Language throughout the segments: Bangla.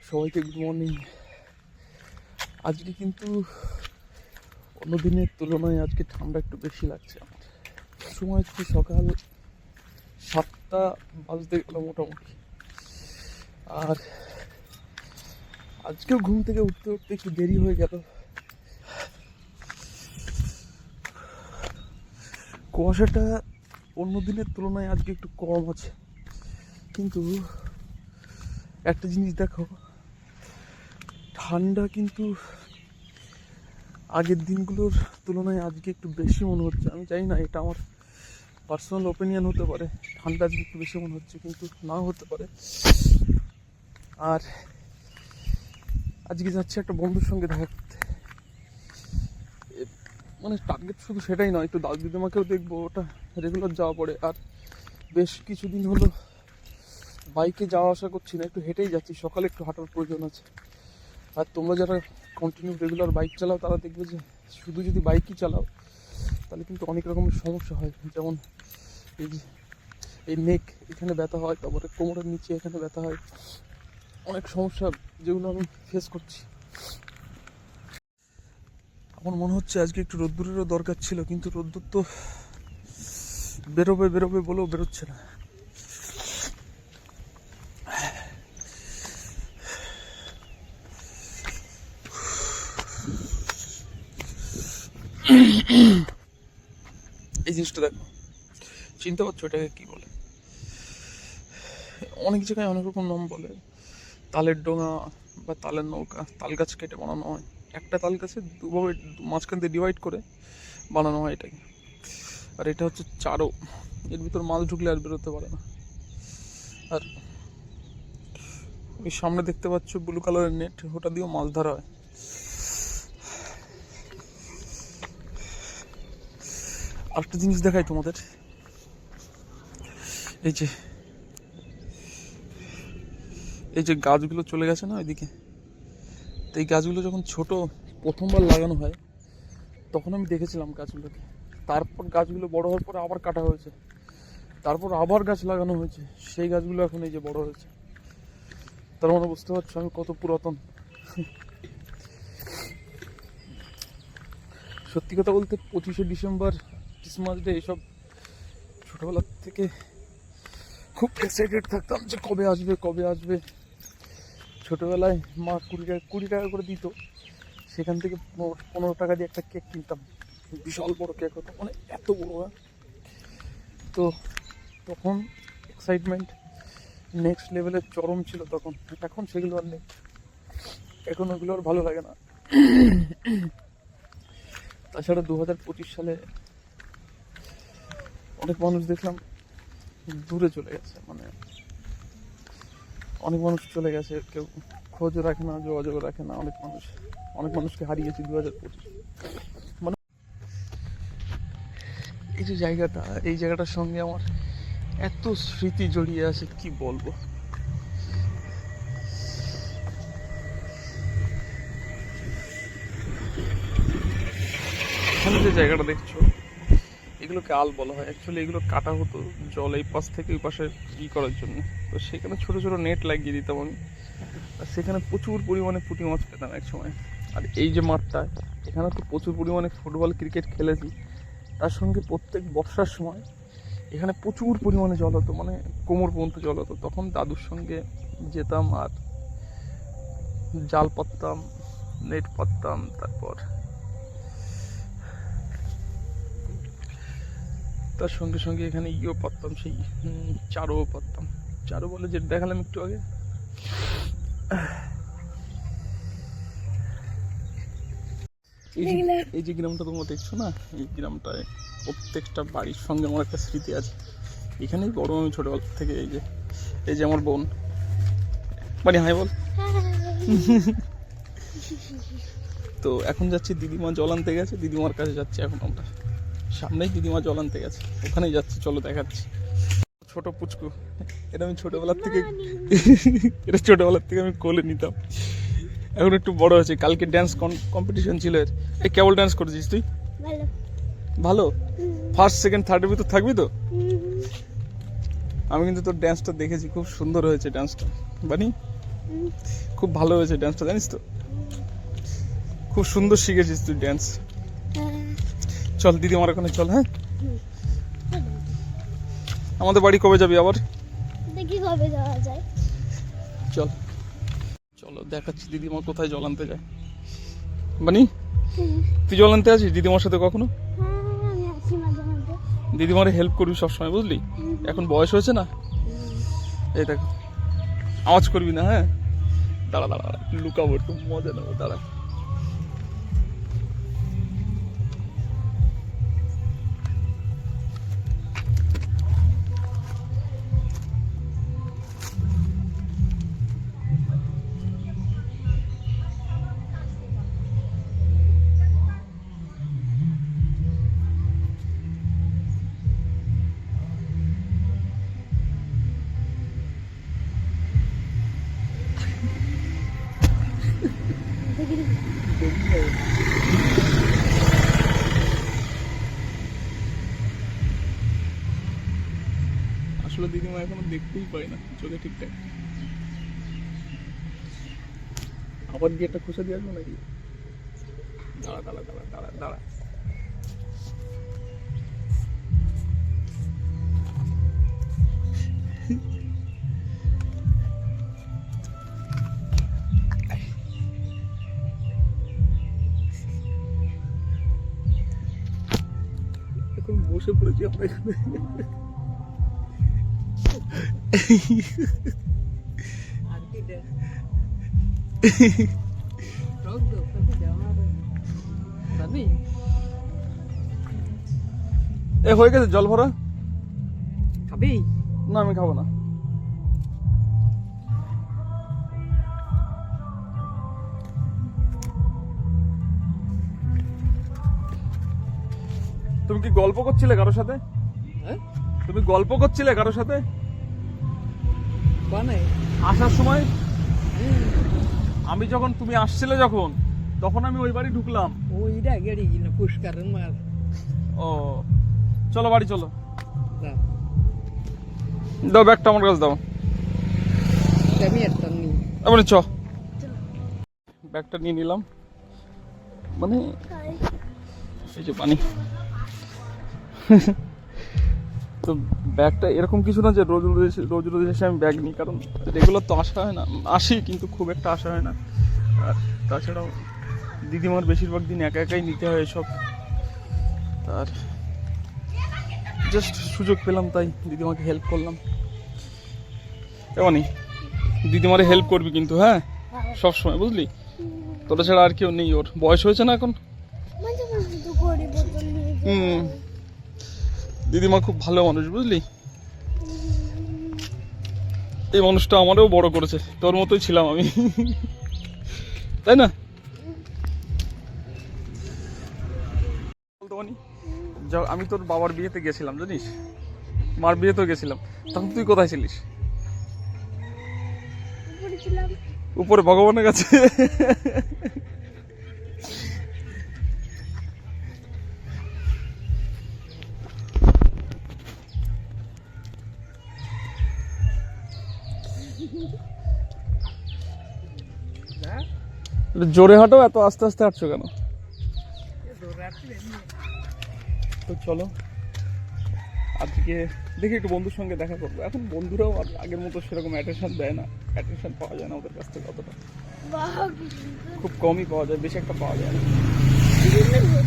সবাইকে গুড মর্নিং। আজকে কিন্তু অন্য দিনের তুলনায় আজকে ঠান্ডা একটু বেশি লাগছে আমার। সময় হচ্ছে সকাল 7টা বাজতে গেল মোটামুটি। আর আজকেও ঘুম থেকে উঠতে উঠতে একটু দেরি হয়ে গেল। কুয়াশাটা অন্য দিনের তুলনায় আজকে একটু কম আছে, কিন্তু একটা জিনিস দেখো, ঠান্ডা কিন্তু আগের দিনগুলোর তুলনায় আজকে একটু বেশি মনে হচ্ছে। আমি জানি না, এটা আমার পার্সোনাল ওপিনিয়ন হতে পারে, ঠান্ডা আজকে একটু বেশি মনে হচ্ছে, কিন্তু নাও হতে পারে। আর আজকে যাচ্ছে একটা বন্ধুর সঙ্গে দেখা করতে, মানে টার্গেট শুধু সেটাই নয়, একটু দাদু দিদিমাকেও দেখবো, ওটা রেগুলার যাওয়া পড়ে। আর বেশ কিছুদিন হলো বাইকে যাওয়া আসা করছি না, একটু হেঁটেই যাচ্ছি। সকালে একটু হাঁটার প্রয়োজন আছে। আর তোমরা যারা কন্টিনিউ রেগুলার বাইক চালাও তারা দেখবে যে শুধু যদি বাইকই চালাও তাহলে কিন্তু অনেক রকমের সমস্যা হয়। যেমন এই যে এই নেক এখানে ব্যথা হয়, তারপরে কোমরের নিচে এখানে ব্যথা হয়, অনেক সমস্যা যেগুলো আমি ফেস করছি। আমার মনে হচ্ছে আজকে একটু রোদ্দুরেরও দরকার ছিল, কিন্তু রোদ্দুর তো বেরোবে বলেও বেরোচ্ছে না। এই জিনিসটা দেখো, চিনতে পারছো এটাকে কি বলে? অনেক জায়গায় অনেক রকম নাম বলে। তালের ডোঙা বা তালের নৌকা, তাল গাছ কেটে বানানো হয়। একটা তাল গাছে দুভাবে মাঝখান দিয়ে ডিভাইড করে বানানো হয় এটাকে। আর এটা হচ্ছে চারো, এর ভিতর মাছ ঢুকলে আর বেরোতে পারে না। আর ওই সামনে দেখতে পাচ্ছ ব্লু কালারের নেট, ওটা দিয়েও মাছ ধরা হয়। আরেকটা জিনিস দেখাই তোমাদের, এই যে গাছগুলো চলে গেছে না ওইদিকে, তো এই গাছগুলো যখন ছোট প্রথমবার লাগানো হয় তখন আমি দেখেছিলাম গাছগুলোকে। তারপর গাছগুলো বড় হওয়ার পর আবার কাটা হয়েছে, তারপর আবার গাছ লাগানো হয়েছে, সেই গাছগুলো এখন এই যে বড় হয়েছে। তার মানে বুঝতে পারছো আমি কত পুরাতন। সত্যি কথা বলতে 25শে ডিসেম্বর, ক্রিসমাস ডে, এসব ছোটবেলার থেকে খুব এক্সাইটেড থাকতাম যে কবে আসবে। ছোটবেলায় মা 20 টাকা করে দিত, সেখান থেকে 15 টাকা দিয়ে একটা কেক কিনতাম। বিশাল বড় কেক হতো, মানে এত বড়। তো তখন এক্সাইটমেন্ট নেক্সট লেভেলের চরম ছিল তখন। এখন সেগুলো আর নেই, এখন ওগুলো আর ভালো লাগে না। তাছাড়া 2025 সালে অনেক মানুষ দেখলাম দূরে চলে গেছে, মানে অনেক মানুষ চলে গেছে, কেউ খোঁজও রাখে না, যোগাযোগও রাখে না। অনেক মানুষকে হারিয়েছি 2025। মানে এই যে জায়গাটা, এই জায়গাটার সঙ্গে আমার এত স্মৃতি জড়িয়ে আছে, কি বলবো। এখানে যে জায়গাটা দেখছো, এগুলোকে আল বলা হয়। অ্যাকচুয়ালি এগুলো কাটা হতো জল এই পাশ থেকে ওই পাশে করার জন্য। তো সেখানে ছোট ছোট নেট লাগিয়ে দিতাম আমি, আর সেখানে প্রচুর পরিমাণে পুঁটি মাছ পেতাম এক সময়। আর এই যে মাঠটা, এখানে তো প্রচুর পরিমাণে ফুটবল ক্রিকেট খেলেছি। তার সঙ্গে প্রত্যেক বর্ষার সময় এখানে প্রচুর পরিমাণে জল হতো, মানে কোমর পর্যন্ত জল হতো। তখন দাদুর সঙ্গে যেতাম আর জাল পাততাম, নেট পাততাম, তারপর তার সঙ্গে সঙ্গে এখানে পাততাম, সেই চারও পাততাম। চারও বলে যে দেখালাম একটু আগে। এই যে গ্রামটা তোমরা দেখছো না, এই গ্রামটায় প্রত্যেকটা বাড়ির সঙ্গে আমার একটা স্মৃতি আছে। এখানেই বড় আমি ছোটবেলা থেকে। এই যে আমার বোন, মানে হাই বল। তো এখন যাচ্ছি, দিদিমা জল আনতে গেছে, দিদিমার কাছে যাচ্ছি এখন আমরা। সামনেই দিদিমা জল আনতে গেছে, ওখানেই যাচ্ছি, চলো দেখাচ্ছি। ছোট পুচকু, এটা আমি ছোটবেলার থেকে আমি কোলে নিতাম। এখন একটু বড় হয়েছে। কালকে ড্যান্স কম্পিটিশন ছিল এর। এই কেবল ড্যান্স করেছিস তুই? ভালো। ফার্স্ট সেকেন্ড থার্ডের ভিতর থাকবি তো? আমি কিন্তু তোর ড্যান্সটা দেখেছি, খুব সুন্দর হয়েছে ড্যান্সটা। বানি খুব ভালো হয়েছে ড্যান্সটা, জানিস তো? খুব সুন্দর শিখেছিস তুই ড্যান্স। চল দিদিমার ওখানে চল। হ্যাঁ, আমাদের বাড়ি কবে যাবি আবার? দেখি কবে যাওয়া যায়। চল চলো দেখাচ্ছি দিদিমা কোথায় জল আনতে যায়। বানি, তুই জল আনতে আছিস দিদিমার সাথে কখনো? আমি আসি মাঝে মাঝে। দিদিমারে হেল্প করবি সবসময়, বুঝলি? এখন বয়স হয়েছে না। এই দেখ, আওয়াজ করবি না। হ্যাঁ, দাঁড়া দাঁড়া দাঁড়া, লুকাবো, একটু মজা নেবো, দাঁড়া। আসলে দিদিমা এখনো দেখতেই পাই না চোখে ঠিকঠাক। আবার গিয়ে একটা খুশা দিয়ে আসবো নাকি? দাঁড়া দাঁড়া দাঁড়া দাঁড়া দাঁড়া। এখন বসে পড়েছি আমরা এখানে। এ হয়ে গেছে জল ভরা? খাবি? না আমি খাবো না। তুমি কি গল্প করছিলে কারোর সাথে? হ্যাঁ, তুমি গল্প করছিলে কারোর সাথে বানাই আসার সময়? আমি যখন তুমি আসছিলে যখন, তখন আমি ওই বাড়ি ঢুকলাম। ওইটা গেড়ি কিনা পুষ্কারের মার। ও চলো বাড়ি চলো। দা দাও ব্যাগটা আমার কাছে দাও। আমি একটা নি এমনি চ, ব্যাগটা নিয়ে নিলাম। মানে এই যে পানি। তো ব্যাগটা এরকম কিছু না যে রোজ রোজ রোজ রোজ এসে আমি ব্যাগ নিই, কারণ রেগুলার তো আসা হয় না। আসি কিন্তু খুব একটা আসা হয় না। আর তাছাড়াও দিদিমার বেশিরভাগ দিন একা একাই নিতে হয় এসব। আর জাস্ট সুযোগ পেলাম তাই দিদিমাকে হেল্প করলাম। এমনই দিদিমারে হেল্প করবি কিন্তু, হ্যাঁ, সব সময়, বুঝলি? তোরা ছাড়া আর কেউ নেই, ওর বয়স হয়েছে না এখন। মাঝে মাঝে তো করি বোতল নিয়ে যাই। দিদিমা খুব ভালো মানুষ, বুঝলি? এই মানুষটা আমারও বড় করেছে, তোর মতোই ছিলাম আমি, তাই না? বলতে পারি, আমি তোর বাবার বিয়েতে গেছিলাম, জানিস? মার বিয়েতেও গেছিলাম। তখন তুই কোথায় ছিলিস? উপরে ছিলাম। উপরে ভগবানের কাছে। জোরে হাঁটো, এত আস্তে আস্তে হাঁটছো কেন? তো চলো আজকে দেখি একটু বন্ধুর সঙ্গে দেখা করবো। এখন বন্ধুরাও আর আগের মতো সেরকম অ্যাটেনশন দেয় না, অ্যাটেনশন পাওয়া যায় না ওদের কাছ থেকে অতটা, বাহ, খুব কমই পাওয়া যায়, বেশি একটা পাওয়া যায় না।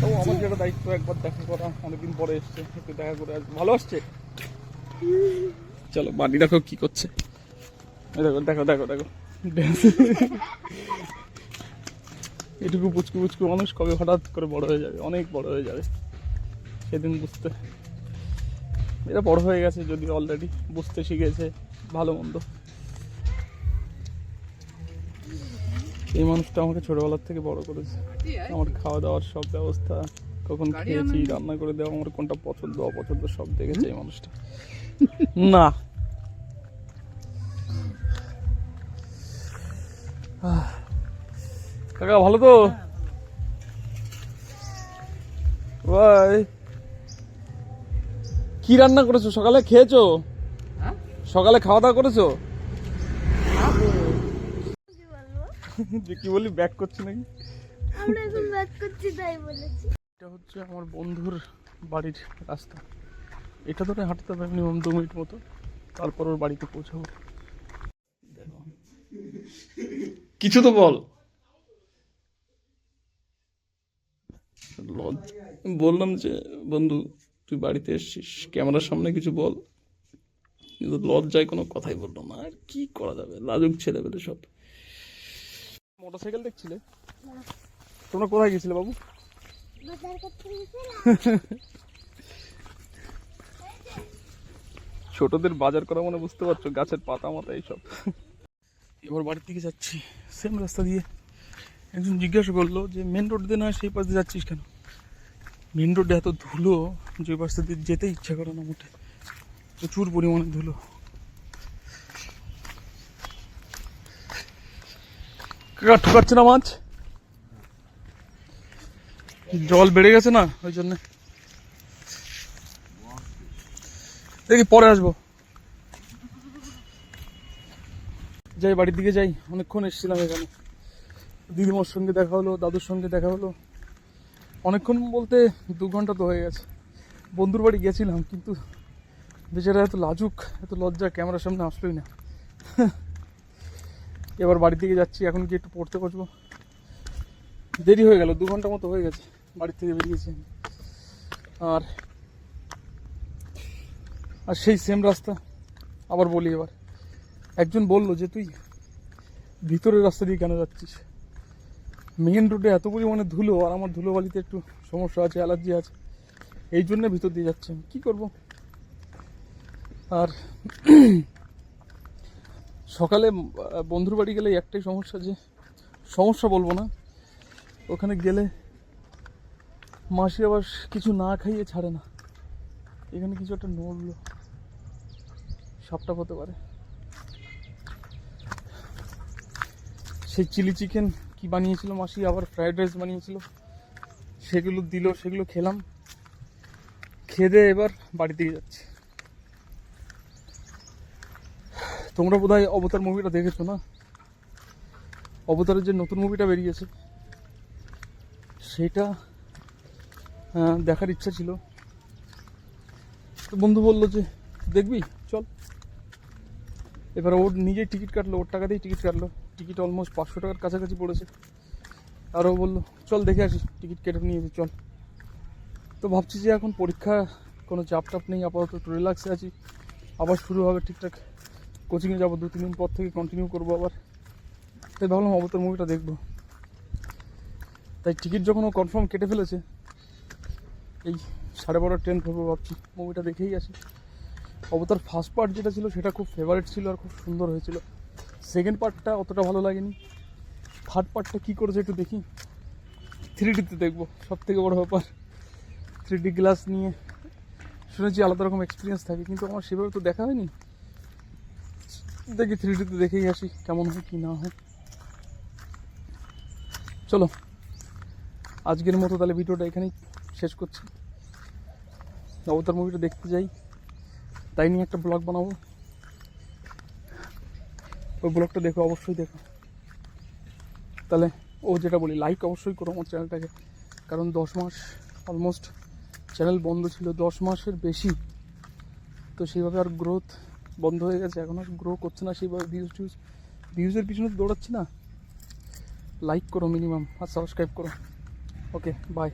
তাও আমার যেটা দায়িত্ব একবার দেখা করা, অনেকদিন পরে এসছে, একটু দেখা করে আসবো। ভালো আসছে? চলো বাড়ি দেখো কি করছে। দেখো দেখো দেখো দেখো ড্যান্স। এটুকু পুচকু পুচকু মানুষ কবে হঠাৎ করে বড় হয়ে যাবে, অনেক বড় হয়ে যাবে, সেদিন বুঝতে। এরা বড় হয়ে গেছে যদি অলরেডি, বুঝতে শিখেছে ভালো মন্দ। এই মানুষটা আমাকে ছোটবেলার থেকে বড় করেছে। আমার খাওয়া দাওয়ার সব ব্যবস্থা, কখন খেয়েছি, রান্না করে দেওয়া, আমার কোনটা পছন্দ অপছন্দ সব দেখেছে এই মানুষটা। না কাকা ভালো তো? ভাই কি রান্না করেছো? সকালে খেয়েছো? সকালে খাওয়া দাওয়া করেছো? যে কি বলি ব্যাক করছি নাকি? আমরা এখন ব্যাক করছি তাই বলেছি। এটা হচ্ছে আমার বন্ধুর বাড়ির রাস্তা। এটা ধরে হাঁটতে হবে মিনিমাম 2 মিনিট মতো, তারপর ওর বাড়িতে পৌঁছাবো। দেখো, কিছু তো বল। বললাম যে বন্ধু তুই বাড়িতে এসেছিস, ক্যামেরার সামনে কিছু বল, কিন্তু লজ্জায় কোনো কথাই বললো না। আর কি করা যাবে, লাজুক ছেলে পেলে সব। মোটরসাইকেল দেখছিলে? তোমরা কোথায় গেছিলে বাবু? বাজার করতে গেছিলাম। ছোটদের বাজার করা মানে বুঝতে পারছো, গাছের পাতা মাতা এইসব। এবার বাড়ির দিকে যাচ্ছি সেম রাস্তা দিয়ে। একজন জিজ্ঞাসা করলো যে মেন রোড দিয়ে না সেই পাশ দিয়ে যাচ্ছিস কেন? মেন রোডে এত ধুলো যে পাশ দিয়ে যেতে ইচ্ছা করে না মোটে, প্রচুর পরিমাণে ধুলো। ঠোকাচ্ছে না মাছ, জল বেড়ে গেছে না ওই জন্য। দেখি পরে আসবো, যাই বাড়ির দিকে যাই। অনেকক্ষণ এসেছিলাম এখানে, দিদিমার সঙ্গে দেখা হলো, দাদুর সঙ্গে দেখা হলো। অনেকক্ষণ বলতে 2 ঘন্টা তো হয়ে গেছে। বন্ধুর বাড়ি গেছিলাম, কিন্তু বেচারা এত লাজুক, এত লজ্জা, ক্যামেরার সামনে আসলোই না। এবার বাড়ির দিকে যাচ্ছি, এখন গিয়ে একটু পড়তে বসবো। দেরি হয়ে গেল, 2 ঘন্টা মতো হয়ে গেছে বাড়ির থেকে বেরিয়েছি আমি। আর আর সেই সেম রাস্তা আবার বলি। এবার একজন বলল যে তুই ভিতরের রাস্তা দিয়ে কেন যাচ্ছিস? মেন রোডে এত পরিমাণে ধুলো, আর আমার ধুলোবালিতে একটু সমস্যা আছে, অ্যালার্জি আছে, এই জন্য ভিতর দিয়ে যাচ্ছি। আমি কী করবো? আর সকালে বন্ধুর বাড়ি গেলে একটাই সমস্যা, যে সমস্যা বলবো না, ওখানে গেলে মাসি আবার কিছু না খাইয়ে ছাড়ে না। এখানে কিছু একটা নড়লো, সাপটা হতে পারে। সেই চিলি চিকেন কি বানিয়েছিল মাসি, আবার ফ্রাইড রাইস বানিয়েছিল, সেগুলো দিল, সেগুলো খেলাম। খেয়ে এবার বাড়ি দিকে যাচ্ছি। তোমরা বোধহয় অবতার মুভিটা দেখেছো না? অবতারের যে নতুন মুভিটা বেরিয়েছে, সেটা দেখার ইচ্ছা ছিল। তো বন্ধু বললো যে দেখবি চল। এবার ওর নিজেই টিকিট কাটলো, ওর টাকা দিয়েই টিকিট কাটলো। টিকিট অলমোস্ট 500 টাকার কাছাকাছি পড়েছে। আর ও বললো চল দেখে আসি, টিকিট কেটে নিয়েছি চল। তো ভাবছি যে এখন পরীক্ষা, কোনো চাপ টাপ নেই, আপাতত একটু রিল্যাক্সে আছি। আবার শুরু হবে ঠিকঠাক, কোচিংয়ে যাবো 2-3 দিন পর থেকে, কন্টিনিউ করবো আবার। তাই ভাবলাম অবতার মুভিটা দেখবো। তাই টিকিট যখন ও কনফার্ম কেটে ফেলেছে, এই 12:30 ট্রেন ধরবো ভাবছি, মুভিটা দেখেই আসি। অবতার ফার্স্ট পার্ট যেটা ছিল সেটা খুব ফেভারিট ছিল আর খুব সুন্দর হয়েছিল। সেকেন্ড পার্টটা অতটা ভালো লাগেনি। থার্ড পার্টটা কী করেছে একটু দেখি। 3Dতে দেখবো, সব থেকে বড় ব্যাপার। 3D গ্লাস নিয়ে শুনেছি আলাদা রকম এক্সপিরিয়েন্স থাকে, কিন্তু আমার সেভাবে তো দেখা হয়নি। দেখি 3Dতে দেখেই আসি কেমন হয় কি না হয়। চলো আজকের মতো তাহলে ভিডিওটা এখানেই শেষ করছি। অবতার মুভিটা দেখতে যাই, তাই নিয়ে একটা ব্লগ বানাবো। ওই ব্লগটা দেখো, অবশ্যই দেখো। তাহলে ও যেটা বলি, লাইক অবশ্যই করো আমার চ্যানেলটাকে, কারণ 10 মাস অলমোস্ট চ্যানেল বন্ধ ছিল, 10 মাসের বেশি। তো সেইভাবে আর গ্রোথ বন্ধ হয়ে গেছে, এখন আর গ্রো করছে না সেইভাবে। ভিউজের পিছনে তো দৌড়াচ্ছি না। লাইক করো মিনিমাম, আর সাবস্ক্রাইব করো। Okay bye.